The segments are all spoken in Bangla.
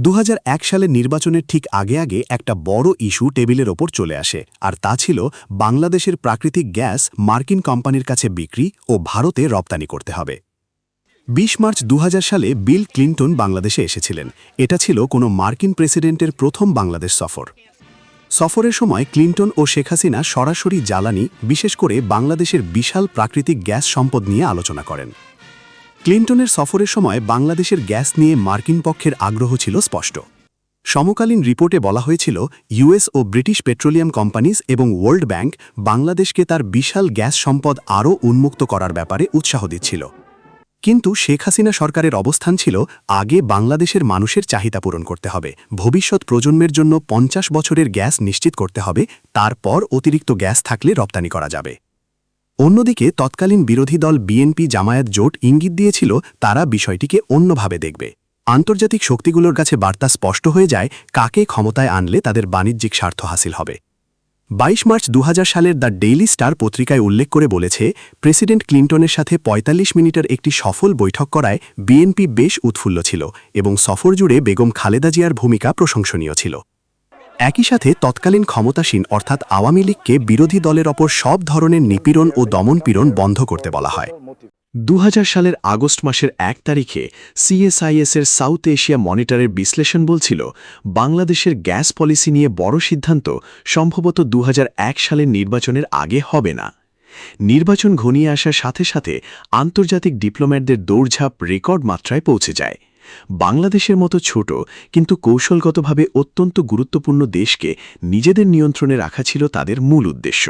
2001 সালের নির্বাচনের ঠিক আগে আগে একটা বড় ইস্যু টেবিলের ওপর চলে আসে, আর তা ছিল বাংলাদেশের প্রাকৃতিক গ্যাস মার্কিন কোম্পানির কাছে বিক্রি ও ভারতে রপ্তানি করতে হবে। 20 মার্চ 2000 সালে বিল ক্লিন্টন বাংলাদেশে এসেছিলেন। এটা ছিল কোনো মার্কিন প্রেসিডেন্টের প্রথম বাংলাদেশ সফর। সফরের সময় ক্লিন্টন ও শেখ হাসিনা সরাসরি জ্বালানি, বিশেষ করে বাংলাদেশের বিশাল প্রাকৃতিক গ্যাস সম্পদ নিয়ে আলোচনা করেন। ক্লিন্টনের সফরের সময় বাংলাদেশের গ্যাস নিয়ে মার্কিন পক্ষের আগ্রহ ছিল স্পষ্ট। সমকালীন রিপোর্টে বলা হয়েছিল ইউএস ও ব্রিটিশ পেট্রোলিয়াম কোম্পানিজ এবং ওয়ার্ল্ড ব্যাংক বাংলাদেশকে তার বিশাল গ্যাস সম্পদ আরও উন্মুক্ত করার ব্যাপারে উৎসাহ দিচ্ছিল। কিন্তু শেখ হাসিনা সরকারের অবস্থান ছিল আগে বাংলাদেশের মানুষের চাহিদা পূরণ করতে হবে, ভবিষ্যৎ প্রজন্মের জন্য 50 বছরের গ্যাস নিশ্চিত করতে হবে, তারপর অতিরিক্ত গ্যাস থাকলে রপ্তানি করা যাবে। অন্যদিকে তৎকালীন বিরোধী দল বিএনপি জামায়াত জোট ইঙ্গিত দিয়েছিল তারা বিষয়টিকে অন্যভাবে দেখবে। আন্তর্জাতিক শক্তিগুলোর কাছে বার্তা স্পষ্ট হয়ে যায় কাকে ক্ষমতায় আনলে তাদের বাণিজ্যিক স্বার্থ হাসিল হবে। 22 মার্চ 2000 সালের দ্য ডেইলি স্টার পত্রিকায় উল্লেখ করে বলেছে, প্রেসিডেন্ট ক্লিন্টনের সাথে 45 মিনিটের একটি সফল বৈঠক করায় বিএনপি বেশ উৎফুল্ল ছিল এবং সফর জুড়ে বেগম খালেদা জিয়ার ভূমিকা প্রশংসনীয় ছিল। একই সাথে তৎকালীন ক্ষমতাসীন অর্থাৎ আওয়ামী লীগকে বিরোধী দলের ওপর সব ধরনের নিপীড়ন ও দমনপীড়ন বন্ধ করতে বলা হয়। 2000 সালের আগস্ট মাসের 1 তারিখে সিএসআইএস-এর সাউথ এশিয়া মনিটরের বিশ্লেষণ বলছিল বাংলাদেশের গ্যাস পলিসি নিয়ে বড় সিদ্ধান্ত সম্ভবত 2001 সালের নির্বাচনের আগে হবে না। নির্বাচন ঘনিয়ে আসার সাথে সাথে আন্তর্জাতিক ডিপ্লোম্যাটদের দৌড়ঝাঁপ রেকর্ড মাত্রায় পৌঁছে যায়। বাংলাদেশের মতো ছোট কিন্তু কৌশলগতভাবে অত্যন্ত গুরুত্বপূর্ণ দেশকে নিজেদের নিয়ন্ত্রণে রাখা ছিল তাদের মূল উদ্দেশ্য।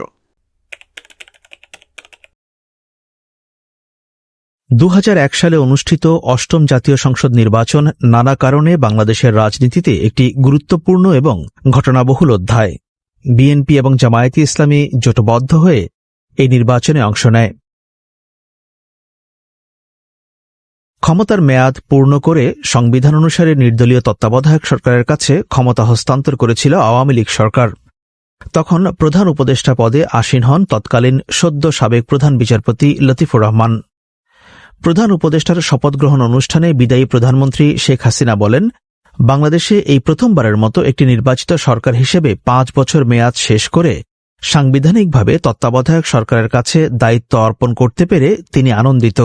2001 সালে অনুষ্ঠিত অষ্টম জাতীয় সংসদ নির্বাচন নানা কারণে বাংলাদেশের রাজনীতিতে একটি গুরুত্বপূর্ণ এবং ঘটনাবহুল অধ্যায়। বিএনপি এবং জামায়াতে ইসলামী জোটবদ্ধ হয়ে এই নির্বাচনে অংশ নেয়। ক্ষমতার মেয়াদ পূর্ণ করে সংবিধান অনুসারে নির্দলীয় তত্ত্বাবধায়ক সরকারের কাছে ক্ষমতা হস্তান্তর করেছিল আওয়ামী লীগ সরকার। তখন প্রধান উপদেষ্টা পদে আসীন হন তৎকালীন সদ্য সাবেক প্রধান বিচারপতি লতিফুর রহমান। প্রধান উপদেষ্টার শপথগ্রহণ অনুষ্ঠানে বিদায়ী প্রধানমন্ত্রী শেখ হাসিনা বলেন, বাংলাদেশে এই প্রথমবারের মতো একটি নির্বাচিত সরকার হিসেবে 5 বছর মেয়াদ শেষ করে সাংবিধানিকভাবে তত্ত্বাবধায়ক সরকারের কাছে দায়িত্ব অর্পণ করতে পেরে তিনি আনন্দিত।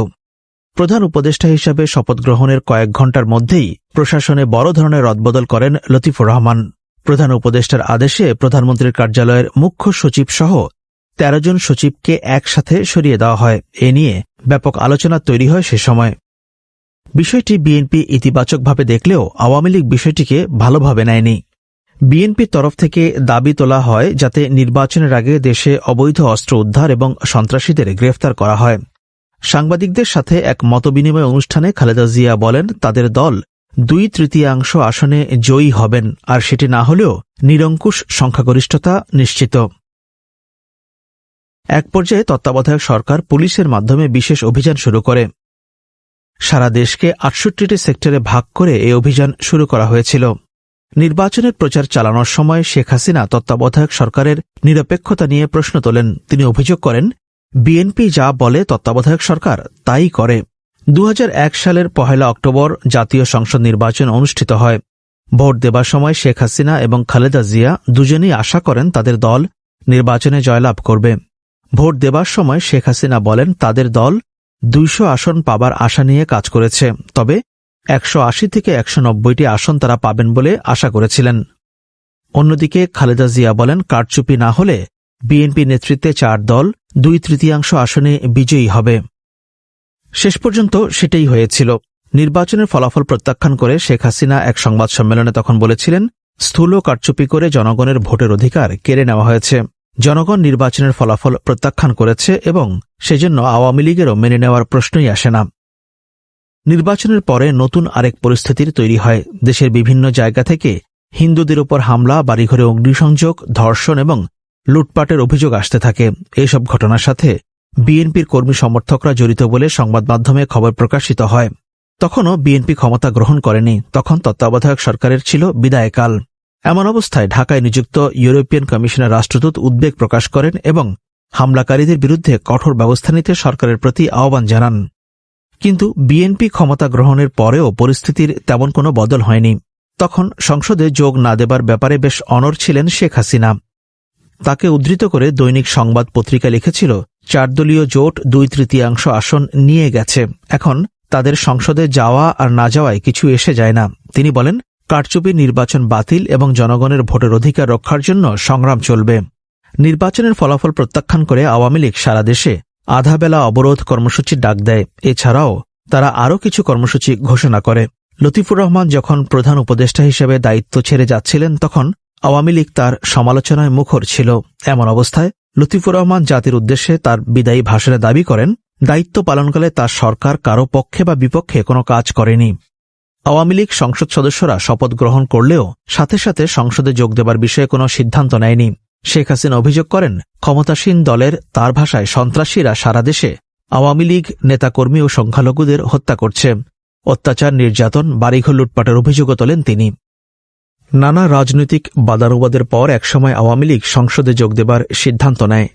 প্রধান উপদেষ্টা হিসাবে শপথগ্রহণের কয়েক ঘণ্টার মধ্যেই প্রশাসনে বড় ধরনের রদবদল করেন লতিফুর রহমান। প্রধান উপদেষ্টার আদেশে প্রধানমন্ত্রীর কার্যালয়ের মুখ্য সচিব সহ 13 জন সচিবকে একসাথে সরিয়ে দেওয়া হয়। এ নিয়ে ব্যাপক আলোচনা তৈরি হয় সে সময়। বিষয়টি বিএনপি ইতিবাচকভাবে দেখলেও আওয়ামী লীগ বিষয়টিকে ভালোভাবে নেয়নি। বিএনপির তরফ থেকে দাবি তোলা হয় যাতে নির্বাচনের আগে দেশে অবৈধ অস্ত্র উদ্ধার এবং সন্ত্রাসীদের গ্রেফতার করা হয়। সাংবাদিকদের সাথে এক মতবিনিময় অনুষ্ঠানে খালেদা জিয়া বলেন তাদের দল 2/3 আসনে জয়ী হবেন, আর সেটি না হলেও নিরঙ্কুশ সংখ্যাগরিষ্ঠতা নিশ্চিত। এক পর্যায়ে তত্ত্বাবধায়ক সরকার পুলিশের মাধ্যমে বিশেষ অভিযান শুরু করে। সারা দেশকে 68টি সেক্টরে ভাগ করে এই অভিযান শুরু করা হয়েছিল। নির্বাচনের প্রচার চালানোর সময় শেখ হাসিনা তত্ত্বাবধায়ক সরকারের নিরপেক্ষতা নিয়ে প্রশ্ন তোলেন। তিনি অভিযোগ করেন, বিএনপি যা বলে তত্ত্বাবধায়ক সরকার তাই করে। 2001 সালের 1 অক্টোবর জাতীয় সংসদ নির্বাচন অনুষ্ঠিত হয়। ভোট দেবার সময় শেখ হাসিনা এবং খালেদা জিয়া দুজনেই আশা করেন তাদের দল নির্বাচনে জয়লাভ করবে। ভোট দেবার সময় শেখ হাসিনা বলেন তাদের দল 200 আসন পাবার আশা নিয়ে কাজ করেছে, তবে 180 থেকে 190টি আসন তারা পাবেন বলে আশা করেছিলেন। অন্যদিকে খালেদা জিয়া বলেন কারচুপি না হলে বিএনপি নেতৃত্বে 4 দল 2/3 আসনে বিজয়ী হবে। শেষ পর্যন্ত সেটাই হয়েছিল। নির্বাচনের ফলাফল প্রত্যাখ্যান করে শেখ হাসিনা এক সংবাদ সম্মেলনে তখন বলেছিলেন, স্থূল কারচুপি করে জনগণের ভোটের অধিকার কেড়ে নেওয়া হয়েছে। জনগণ নির্বাচনের ফলাফল প্রত্যাখ্যান করেছে এবং সেজন্য আওয়ামী লীগেরও মেনে নেওয়ার প্রশ্নই আসে না। নির্বাচনের পরে নতুন আরেক পরিস্থিতির তৈরি হয়। দেশের বিভিন্ন জায়গা থেকে হিন্দুদের উপর হামলা, বাড়িঘরে অগ্নিসংযোগ, ধর্ষণ এবং লুটপাটের অভিযোগ আসতে থাকে। এইসব ঘটনার সাথে বিএনপির কর্মী সমর্থকরা জড়িত বলে সংবাদ মাধ্যমে খবর প্রকাশিত হয়। তখনও বিএনপি ক্ষমতা গ্রহণ করেনি, তখন তত্ত্বাবধায়ক সরকারের ছিল বিদায়কাল। এমন অবস্থায় ঢাকায় নিযুক্ত ইউরোপিয়ান কমিশনের রাষ্ট্রদূত উদ্বেগ প্রকাশ করেন এবং হামলাকারীদের বিরুদ্ধে কঠোর ব্যবস্থা নিতে সরকারের প্রতি আহ্বান জানান। কিন্তু বিএনপি ক্ষমতা গ্রহণের পরেও পরিস্থিতির তেমন কোনো বদল হয়নি। তখন সংসদে যোগ না দেবার ব্যাপারে বেশ অনড় ছিলেন শেখ হাসিনা। তাকে উদ্ধৃত করে দৈনিক সংবাদ পত্রিকা লিখেছিল, 4 দলীয় জোট 2/3 আসন নিয়ে গেছে, এখন তাদের সংসদে যাওয়া আর না যাওয়ায় কিছু এসে যায় না। তিনি বলেন, কারচুপি নির্বাচন বাতিল এবং জনগণের ভোটের অধিকার রক্ষার জন্য সংগ্রাম চলবে। নির্বাচনের ফলাফল প্রত্যাখ্যান করে আওয়ামী লীগ সারা দেশে আধাবেলা অবরোধ কর্মসূচির ডাক দেয়। এছাড়াও তারা আরও কিছু কর্মসূচি ঘোষণা করে। লতিফুর রহমান যখন প্রধান উপদেষ্টা হিসেবে দায়িত্ব ছেড়ে যাচ্ছিলেন, তখন আওয়ামী লীগ তার সমালোচনায় মুখর ছিল। এমন অবস্থায় লতিফুর রহমান জাতির উদ্দেশ্যে তার বিদায়ী ভাষণে দাবি করেন, দায়িত্ব পালনকালে তার সরকার কারো পক্ষে বা বিপক্ষে কোনো কাজ করেনি। আওয়ামী লীগ সংসদ সদস্যরা শপথ গ্রহণ করলেও সাথে সাথে সংসদে যোগ দেবার বিষয়ে কোনো সিদ্ধান্ত নেয়নি। শেখ হাসিনা অভিযোগ করেন, ক্ষমতাসীন দলের তার ভাষায় সন্ত্রাসীরা সারা দেশে আওয়ামী লীগ নেতাকর্মী ও সংখ্যালঘুদের হত্যা করছে। অত্যাচার, নির্যাতন, বাড়িঘর লুটপাটের অভিযোগও তোলেন তিনি। নানা রাজনৈতিক বাদানুবাদের পর একসময় আওয়ামী লীগ সংসদে যোগ দেবার সিদ্ধান্ত নেয়।